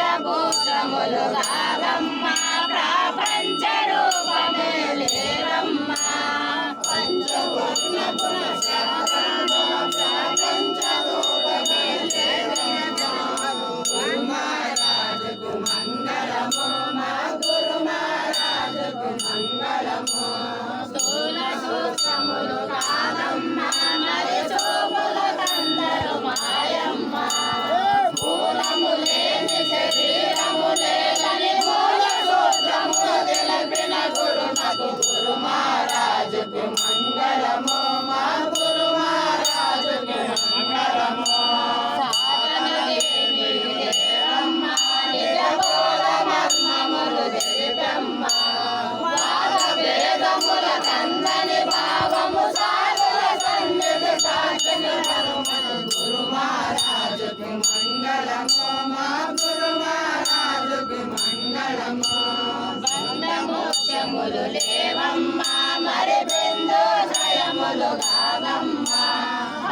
పంచభూతములుగా రమ్మ ప్రపంచ రూపమే లేరమ్మ పంచవర్ణ ప్రపంచ రూపమే గురు మహారాజుకు మంగళము మా గురు మహారాజుకు మంగళము స్థూల సూక్ష్మములు కాదమ్మ మరి చూపుల కందరు మాయమ్మ మూలము లేని శరీరము లేదని మూల సూత్రములు తెలిపిన గురునకు గురు మహారాజుకు మంగళము మా గురు మహారాజుకు మంగళము సాధనదేమి లేరమ్మ నిజ బోధ మర్మములు తెలిపమ్మ వాద భేదముల కందని భావము సాధుల సన్నిధి సాక్షిని హనుమను గురు మహారాజుకు మంగళము మా గురు మహారాజుకు మంగళము బంధమోక్షములు లేవమ్మ మరి బిందు జయములు కావమ్మ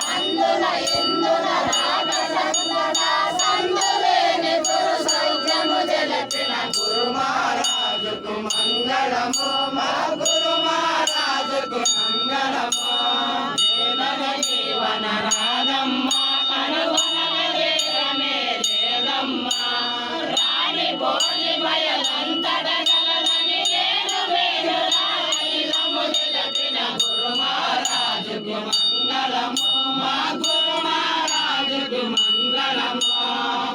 అందున ఇందున రాగ సంగడ సందులేని గురు సౌఖ్యము తెలిపిన గురు మహారాజుకు మంగళము మా గురు మహారాజుకు మంగళము జీవన రాగమ్మ కనుగొనగలేరమే లేదమ్మ రాణి పోలి భయలంతట గలదని నేను వేణురాయిలము తెలిపిన గురు మహారాజుకు మంగళము మా గురు మహారాజుకు మంగళము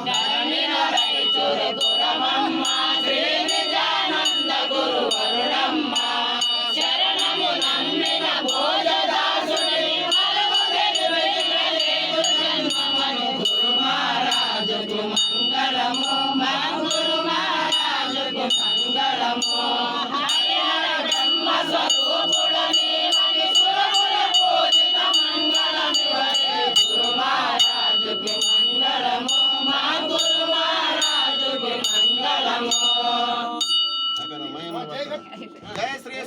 ధరణిలో రైచురు గురవమ్మ శ్రీ నిజానంద గురు వరుడమ్మ శరణము నమ్మిన భోజదాసుని వరకు తెలివేయలేదు జన్మమని గురు మహారాజుకు మంగళము మా గురు మహారాజుకు మంగళము హరిహర బ్రహ్మ స్వరూపుడని మని సురముల పూజిత మంగళమివరే గురు మహారాజుకు మంగళము మా గురు మహారాజుకు మంగళము. జై శ్రీ